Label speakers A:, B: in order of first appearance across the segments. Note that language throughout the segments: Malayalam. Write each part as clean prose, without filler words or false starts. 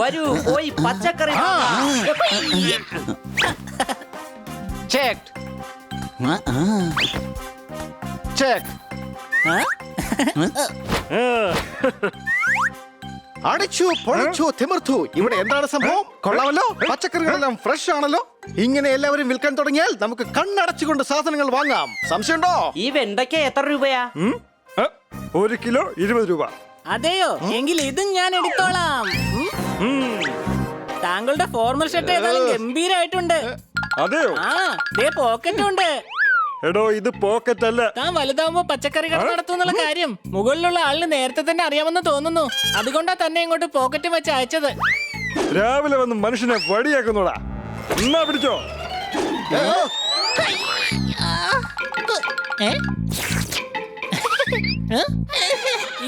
A: വരൂ പോയി പച്ചക്കറി ചെക്ക് ചെക്ക്.
B: അടിച്ചു പൊളിച്ചു തിമിർത്തു. ഇവിടെ എന്താണ് സംഭവം? കൊള്ളാമല്ലോ, പച്ചക്കറികളെല്ലാം ഫ്രഷ് ആണല്ലോ. ഇങ്ങനെ എല്ലാവരും വിൽക്കാൻ തുടങ്ങിയാൽ നമുക്ക് കണ്ണടച്ചുകൊണ്ട് സാധനങ്ങൾ വാങ്ങാം. സംശയമുണ്ടോ?
A: ഈ വെണ്ടയ്ക്ക എത്ര രൂപയാ?
C: 1 കിലോ 20 രൂപ.
D: അതെയോ? എങ്കിൽ ഇതും ഞാൻ എടുത്തോളാം. താങ്കളുടെ ഫോർമൽ ഷർട്ട് ഏതായാലും ഗംഭീരായിട്ടുണ്ട്.
C: അതെയോ?
D: ആ, ദേ പോക്കറ്റും ഉണ്ട്.
C: എടോ, ഇത് പോക്കറ്റ് അല്ല.
D: താൻ വലുതാവുമ്പോ പച്ചക്കറി കട നടത്തുന്നുള്ള കാര്യം മുകളിലുള്ള ആളിന് നേരത്തെ തന്നെ അറിയാമെന്ന് തോന്നുന്നു. അതുകൊണ്ടാ തന്നെ ഇങ്ങോട്ട് പോക്കറ്റ് വെച്ച് അയച്ചത്.
C: രാവിലെ വന്ന് മനുഷ്യനെ വടിയാക്കുന്നോടാ. എന്നാ പിടിച്ചോ.
D: ഏ?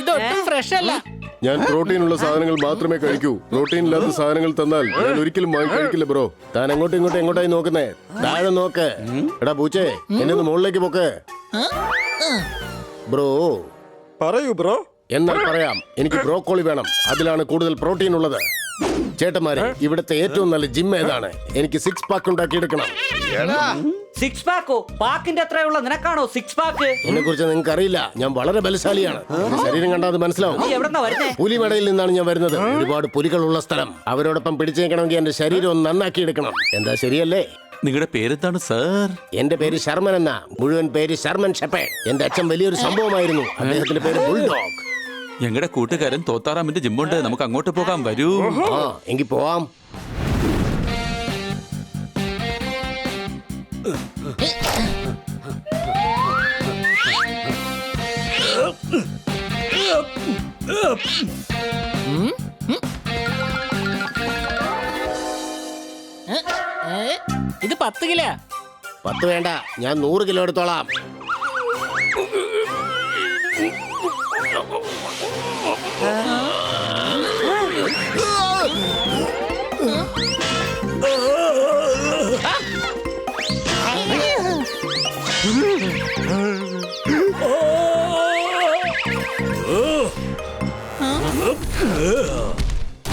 D: ഇതൊട്ടും ഫ്രഷ് അല്ല.
E: ഞാൻ പ്രോട്ടീൻ ഉള്ള സാധനങ്ങൾ മാത്രമേ കഴിക്കൂ. പ്രോട്ടീൻ ഇല്ലാത്ത സാധനങ്ങൾ തന്നാൽ ഞാൻ ഒരിക്കലും വാങ്ങി കഴിക്കില്ല ബ്രോ. താൻ എങ്ങോട്ടായി നോക്കുന്നേ? താഴെ നോക്ക്. എടാ പൂച്ചേ, എന്നെ ഒന്ന് മുകളിലേക്ക് പോക്ക്. ബ്രോ
C: പറയൂ ബ്രോ.
E: എന്നാൽ പറയാം, എനിക്ക് ബ്രോക്കോളി വേണം. അതിലാണ് കൂടുതൽ പ്രോട്ടീൻ ഉള്ളത്. ചേട്ടന്മാരെ, ഇവിടുത്തെ ഏറ്റവും നല്ല ജിം ഏതാണ്? എനിക്ക് 6 പാക്ക് ഉണ്ടാക്കിയെടുക്കണം.
A: 6 പാക്കോ? പാക്കിന്റെ എത്രയുള്ള നിനക്കാണോ 6 പാക്ക്?
E: എന്നെ കുറിച്ച് നിങ്ങൾക്ക് അറിയില്ല. ഞാൻ വളരെ ബലശാലിയാണ്. എന്റെ ശരീരം കണ്ടാൽ അത് മനസ്സിലാവും.
A: നീ എവിടെന്നാ വരുന്നേ?
E: പുലിമടയിൽ നിന്നാണ് ഞാൻ വരുന്നത്. ഒരുപാട് പുലികളുള്ള സ്ഥലം. അവരോടൊപ്പം പിടിച്ചേക്കണമെങ്കിൽ എന്റെ ശരീരം ഒന്ന് നന്നാക്കി എടുക്കണം. എന്താ, ശരിയല്ലേ?
F: നിങ്ങളുടെ പേരെന്താണ് സർ?
E: എന്റെ പേര് ശർമ്മൻ എന്ന. മുഴുവൻ പേര് ശർമ്മൻ ഷെപ്പേർഡ്. എന്റെ അച്ഛൻ വലിയൊരു സംഭവമായിരുന്നു. അദ്ദേഹത്തിന്റെ പേര് ബുൾഡോഗ്.
F: ഞങ്ങളുടെ കൂട്ടുകാരൻ തോത്താറാമിന്റെ ജിമ്മുണ്ട്. നമുക്ക് അങ്ങോട്ട് പോകാം. വരൂ.
E: ആ, എങ്കിൽ പോവാം.
D: ഇത് 10 കിലോ.
E: 10 വേണ്ട, ഞാൻ 100 കിലോ എടുത്തോളാം.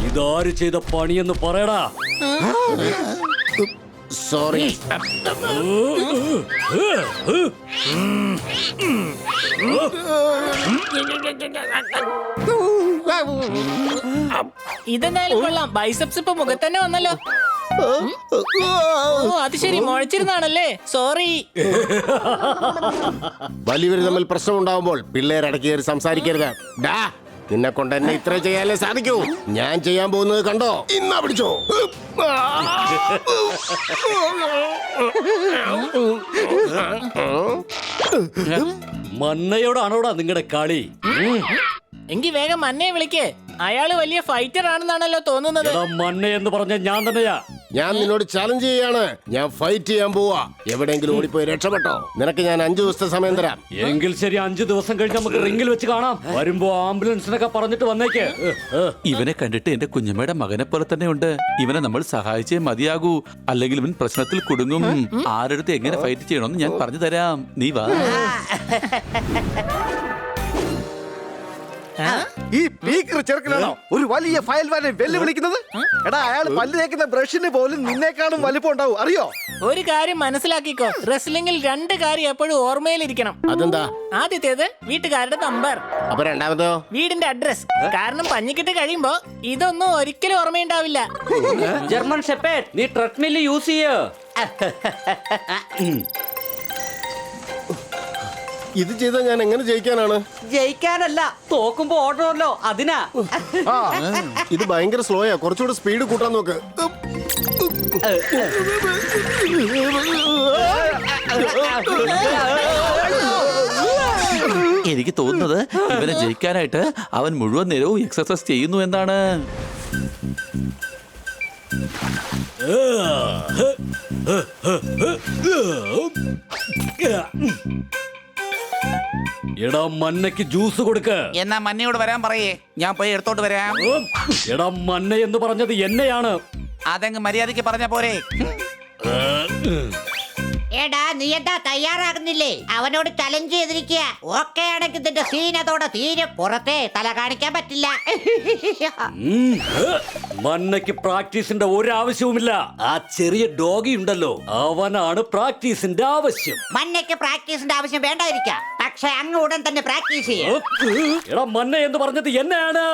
G: ഇതാര് ചെയ്ത പണിയെന്ന് പറയടാ.
E: സോറി.
D: ഇതെന്തായാലും കൊള്ളാം. ബൈസെപ്സ് ഇപ്പൊ മുഖത്ത് തന്നെ വന്നല്ലോ. ഓ, അത് ശരി, മുഴച്ചിരുന്നാണല്ലേ. സോറി.
E: വലിയവർ തമ്മിൽ പ്രശ്നം ഉണ്ടാവുമ്പോൾ പിള്ളേരടക്കി കയറി സംസാരിക്കരുത്. ഡാ, നിന്നെ കൊണ്ട് എന്നെ ഇത്ര ചെയ്യാനേ സാധിക്കൂ. ഞാൻ ചെയ്യാൻ പോകുന്നത് കണ്ടോ? ഇന്നാ പിടിച്ചോ.
G: മന്നയോടാണോടാ നിങ്ങളുടെ കളി?
D: എങ്കി വേഗം മന്നയെ വിളിക്കേ. അയാള് വലിയ ഫൈറ്റർ ആണെന്നാണല്ലോ തോന്നുന്നത്.
G: മന്ന എന്ന് പറഞ്ഞ ഞാൻ തന്നെയാ.
E: ഞാൻ നിന്നോട് ചലഞ്ച് ചെയ്യാണ്. ഞാൻ ഫൈറ്റ് ചെയ്യാൻ പോവാ. എവിടെയെങ്കിലും ഓടിപ്പോയി രക്ഷപ്പെട്ടോ. നിനക്ക് ഞാൻ 5 ദിവസത്തെ സമയം തരാം.
G: എങ്കിൽ ശരി, 5 ദിവസം കഴിഞ്ഞ് നമുക്ക് റിംഗിൽ വെച്ച് കാണാം. വരുമ്പോ ആംബുലൻസിനൊക്കെ പറഞ്ഞിട്ട് വന്നേക്ക്.
F: ഇവനെ കണ്ടിട്ട് എന്റെ കുഞ്ഞമ്മയുടെ മകനെ പോലെ തന്നെ ഉണ്ട്. ഇവനെ നമ്മൾ സഹായിച്ചേ മതിയാകൂ, അല്ലെങ്കിൽ ഇവൻ പ്രശ്നത്തിൽ കുടുങ്ങും. ആരടുത്ത് എങ്ങനെ ഫൈറ്റ് ചെയ്യണമെന്ന് ഞാൻ പറഞ്ഞു തരാം. നീ വാ.
B: ഈ പീക്കർ ചെറുക്കനാണോ ഒരു വലിയ ഫയൽവാനെ വെല്ലുവിളിക്കുന്നത്? എടാ, അയാൾ പല്ല് തേക്കുന്ന ബ്രഷിന് പോലും നിന്നേക്കാളും വലിപ്പം ഉണ്ടാവും, അറിയോ?
D: ഒരു കാര്യം മനസ്സിലാക്കിക്കോ, റെസ്ലിംഗിൽ 2 കാര്യം എപ്പോഴും ഓർമ്മയിലിരിക്കണം.
E: അതെന്താ?
D: ആദ്യത്തേത് വീട്ടുകാരുടെ നമ്പർ,
E: അപ്പൊ രണ്ടാമതോ?
D: വീടിന്റെ അഡ്രസ്. കാരണം പഞ്ഞിക്കിട്ട് കഴിയുമ്പോ ഇതൊന്നും ഒരിക്കലും ഓർമ്മയുണ്ടാവില്ല.
A: ജർമ്മൻ ഷെപ്പേർഡ്, നീ ട്രെഡ്മിൽ യൂസ് ചെയ്യ്.
E: ഇത് ചെയ്താൽ ഞാൻ എങ്ങനെ ജയിക്കാനാണ്?
A: ജയിക്കാനല്ല, തോക്കുമ്പോ ഓടണമല്ലോ, അതിനാ.
E: ഇത് ഭയങ്കര സ്ലോയാ. കുറച്ചുകൂടെ സ്പീഡ് കൂട്ടാൻ നോക്ക്.
F: എനിക്ക് തോന്നുന്നത് ഇവനെ ജയിക്കാനായിട്ട് അവൻ മുഴുവൻ നേരവും എക്സസൈസ് ചെയ്യുന്നു എന്നാണ്.
G: എടാ, മന്നയ്ക്ക് ജ്യൂസ് കൊടുക്ക.
H: എന്നാ മന്നയോട് വരാൻ പറയേ, ഞാൻ പോയി എടുത്തോട്ട് വരാം.
G: എടാ, മന്ന എന്ന് പറഞ്ഞത് എന്നെയാണ്.
H: അതങ്ങ് മര്യാദക്ക് പറഞ്ഞ പോരെ.
I: എടാ നീ എന്താ തയ്യാറാകുന്നില്ലേ? അവനോട് ചലഞ്ച് ചെയ്തിരിക്കുക. ഓക്കെ ആണെങ്കിൽ ഇതിന്റെ സീൻ അതോടെ തീരും. പുറത്തെ തല കാണിക്കാൻ പറ്റില്ല.
G: മന്നയ്ക്ക് പ്രാക്ടീസിന്റെ ഒരു ആവശ്യവുമില്ല. ആ ചെറിയ ഡോഗി ഉണ്ടല്ലോ, അവനാണ് പ്രാക്ടീസിന്റെ ആവശ്യം.
I: മന്നയ്ക്ക് പ്രാക്ടീസിന്റെ ആവശ്യം വേണ്ടായിരിക്കാം, പക്ഷെ അങ്ങ് ഉടൻ തന്നെ പ്രാക്ടീസ് ചെയ്യും.
G: എടാ മന്ന എന്ന് പറഞ്ഞത് എന്നെയാണ്.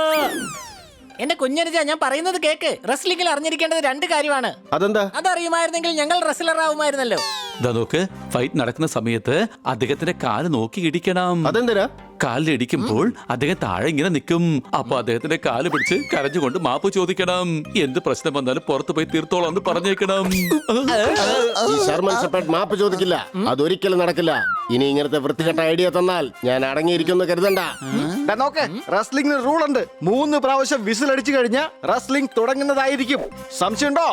D: എന്റെ കുഞ്ഞനുജ, ഞാൻ പറയുന്നത് കേക്ക്. റെസ്ലിംഗിൽ അറിഞ്ഞിരിക്കേണ്ടത് 2 കാര്യമാണ്.
E: അതെന്താ?
D: അതറിയുമായിരുന്നെങ്കിൽ ഞങ്ങൾ റെസ്ലർ ആവുമായിരുന്നല്ലോ.
F: ഇതാ നോക്ക്, ഫൈറ്റ് നടക്കുന്ന സമയത്ത് അദ്ദേഹത്തിന്റെ കാല് നോക്കി ഇടിക്കണം.
E: അതെന്തിനാ?
F: കാലിൽ ഇടിക്കുമ്പോൾ അദ്ദേഹം താഴെ ഇങ്ങനെ നിൽക്കും. അപ്പൊ അദ്ദേഹത്തിന്റെ കാല് പിടിച്ച് കരഞ്ഞുകൊണ്ട് മാപ്പ് ചോദിക്കണം. എന്ത് പ്രശ്നം വന്നാലും പുറത്തു പോയി തീർത്തോളാം എന്ന് പറഞ്ഞേക്കണം.
E: ഈ ശർമ്മൻ ഷെപ്പേർഡ് മാപ്പ് ചോദിക്കില്ല, അതൊരിക്കലും നടക്കില്ല. ഇനി ഇങ്ങനത്തെ വൃത്തികെട്ട ഐഡിയ തന്നാൽ ഞാൻ അടങ്ങിയിരിക്കുന്നു കരുതണ്ട.
B: നോക്ക്, റെസ്ലിംഗിന് റൂൾ ഉണ്ട്. 3 പ്രാവശ്യം വിസിൽ അടിച്ചു കഴിഞ്ഞാൽ റെസ്ലിംഗ് തുടങ്ങുന്നതായിരിക്കും. സംശയമുണ്ടോ?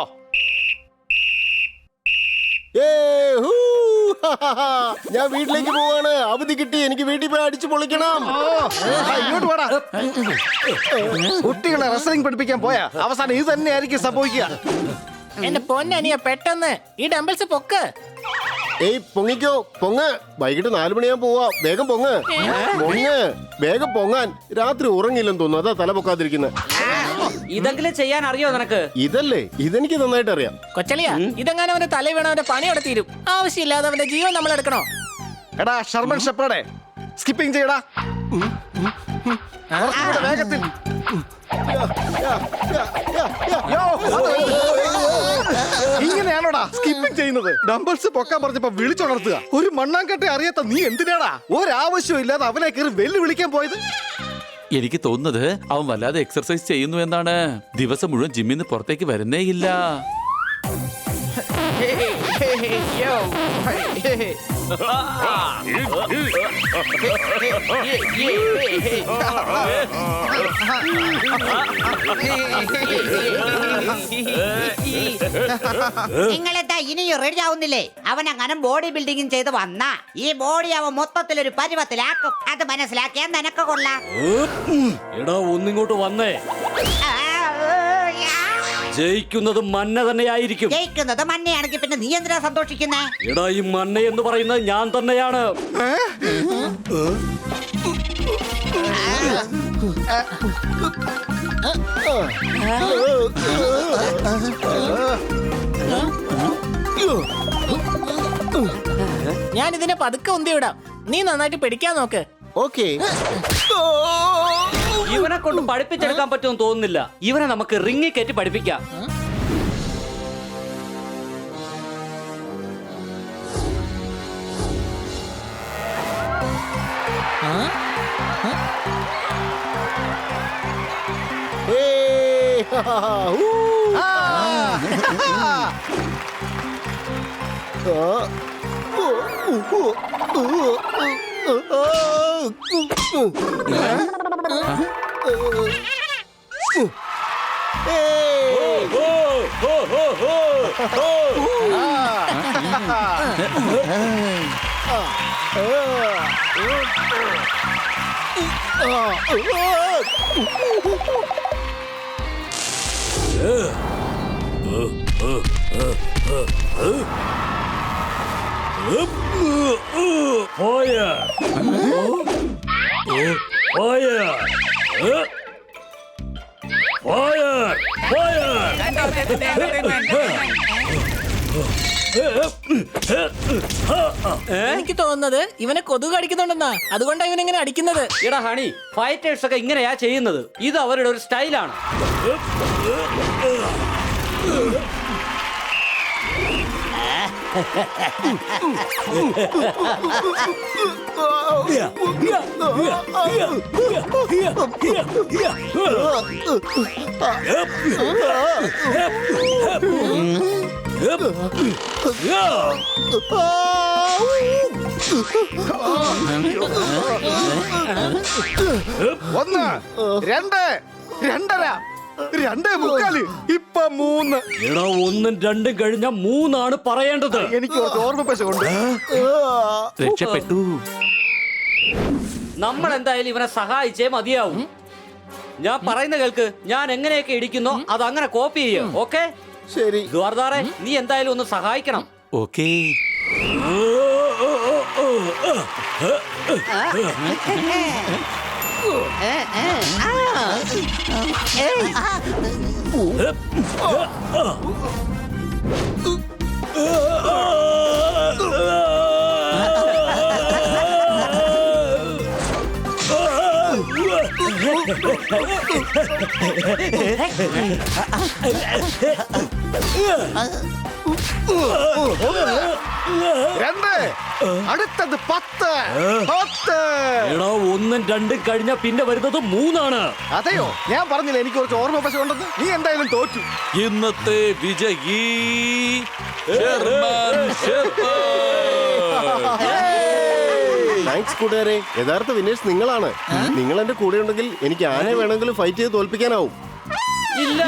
E: ഞാൻ വീട്ടിലേക്ക് പോവാണ്. അവധി കിട്ടി, എനിക്ക് വീട്ടിൽ പോയി അടിച്ചു പൊളിക്കണം.
B: ഇങ്ങോട്ട് പോടാ. കുട്ടികളെ റെസ്ലിംഗ് പഠിപ്പിക്കാൻ പോയാ അവസാനം ഇത് തന്നെയായിരിക്കും സംഭവിക്കുക.
D: എന്റെ പൊന്നനിയ, പെട്ടെന്ന് ഈ ഡംബിൾസ് പൊക്ക്.
E: ഏയ് പൊങ്ങിക്കോ, പൊങ്ങ്. വൈകിട്ട് 4 മണിയാകുമ്പോ പോവാ. വേഗം പൊങ്ങ്, പൊങ്ങ്, വേഗം പൊങ്ങാൻ. രാത്രി ഉറങ്ങില്ലെന്ന് തോന്നുന്നു, അതാ തല പൊക്കാതിരിക്കുന്നത്.
A: ഇതെങ്കിലും ചെയ്യാൻ അറിയോ നിനക്ക്?
E: ഇതല്ലേ, ഇതെനിക്ക് നന്നായിട്ട് അറിയാം.
D: കൊച്ചളിയ, ഇതെങ്ങാനും അവന്റെ തല വീണ അവന്റെ പണി അവിടെ തീരും. ആവശ്യമില്ലാതെ അവന്റെ ജീവൻ നമ്മൾ എടുക്കണോ?
B: എടാ ഷർമൻ ഷെപ്പേർഡേ, സ്കിപ്പിംഗ് ചെയ്യടാ. കുറച്ചുകൂടെ വേഗത്തിൽ. ഇങ്ങനെയാണോടാ സ്കിപ്പിംഗ് ചെയ്യുന്നത്? ഡംബിൾസ് പൊക്കാൻ പറഞ്ഞപ്പോ വിളിച്ചുണർത്തുക. ഒരു മണ്ണാങ്കട്ടെ അറിയാത്ത നീ എന്തിനാടാ ഒരാവശ്യവും ഇല്ലാതെ അവനെ കയറി വെല്ലുവിളിക്കാൻ പോയത്?
F: എനിക്ക് തോന്നുന്നത് അവൻ വല്ലാതെ എക്സർസൈസ് ചെയ്യുന്നു എന്നാണ്. ദിവസം മുഴുവൻ ജിമ്മിൽ നിന്ന് പുറത്തേക്ക് വരുന്നേ ഇല്ല.
I: നിങ്ങളെന്താ ഇനിയും റെഡി ആവുന്നില്ലേ? അവൻ അങ്ങനെ ബോഡി ബിൽഡിംഗ് ചെയ്ത് വന്ന ഈ ബോഡി അവൻ മൊത്തത്തിലൊരു പരുവത്തിലാക്കും. അത് മനസ്സിലാക്കിയാൽ നിനക്ക് കൊള്ളാം.
G: എടാ ഒന്നിങ്ങോട്ട് വന്നേ. ജയിക്കുന്നത് മന്ന തന്നെയായിരിക്കും.
I: ജയിക്കുന്നത് മന്നയാണെങ്കിൽ പിന്നെ നീ എന്തിനാ സന്തോഷിക്കുന്നേ?
G: എടാ ഈ മന്ന എന്ന് പറയുന്നത് ഞാൻ തന്നെയാണ്.
D: ഞാൻ ഇതിനെ പതുക്കെ ഉന്തി വിടാം. നീ നന്നായിട്ട് പിടിക്കാൻ നോക്ക്.
E: ഓക്കേ.
A: ഇവനെ കൊണ്ട് പഠിപ്പിച്ചെടുക്കാൻ പറ്റുമെന്ന് തോന്നുന്നില്ല. ഇവനെ നമുക്ക് റിങ്ങിൽ കയറ്റി പഠിപ്പിക്കാം.
D: എനിക്ക് തോന്നുന്നത് ഇവനെ കൊതുക് അടിക്കുന്നുണ്ടെന്നാ. അതുകൊണ്ടാണ് ഇവനെങ്ങനെ അടിക്കുന്നത്.
A: എടാ ഹണി, ഫൈറ്റേഴ്സ് ഒക്കെ ഇങ്ങനെയാ ചെയ്യുന്നത്. ഇത് അവരുടെ ഒരു സ്റ്റൈലാണ്.
B: ഒന്ന്, രണ്ട്, രണ്ടര, 2:45, ഇപ്പൊ 3.
G: എടാ 1ഉം 2ഉം കഴിഞ്ഞ 3ആണ് പറയേണ്ടത്.
B: എനിക്ക് ഓർമ്മ പശ കൊണ്ട്
F: രക്ഷപ്പെട്ടു.
A: നമ്മൾ എന്തായാലും ഇവനെ സഹായിച്ചേ മതിയാവും. ഞാൻ പറയുന്ന കേൾക്ക്. ഞാൻ എങ്ങനെയൊക്കെ ഇടിക്കുന്നോ അത് അങ്ങനെ കോപ്പി ചെയ്യും. ഓക്കെ
E: ശരി.
A: ദ്വാർദാറെ, നീ എന്തായാലും ഒന്ന് സഹായിക്കണം.
F: ഓക്കേ.
B: രണ്ട്, അടുത്തത് 10. 10.
G: എടാ 1ഉം 2ഉം കഴിഞ്ഞാ പിന്നെ വരുന്നത് 3ആണ്.
B: അതെയോ? ഞാൻ പറഞ്ഞില്ല എനിക്ക് കുറച്ച് ഓർമ്മ പശ ഉണ്ടെന്ന്. നീ എന്തായാലും തോറ്റു.
F: ഇന്നത്തെ വിജയി ഷെർമാൻ ഷെപ്പേർഡ്.
E: താങ്ക്സ് കൂട്ടുകാരെ. യഥാർത്ഥ വിന്നേഴ്സ് നിങ്ങളാണ്. നിങ്ങൾ എന്റെ കൂടെ ഉണ്ടെങ്കിൽ എനിക്ക് ആരെ വേണമെങ്കിലും ഫൈറ്റ് ചെയ്ത് തോൽപ്പിക്കാനാവും.
A: ഇല്ല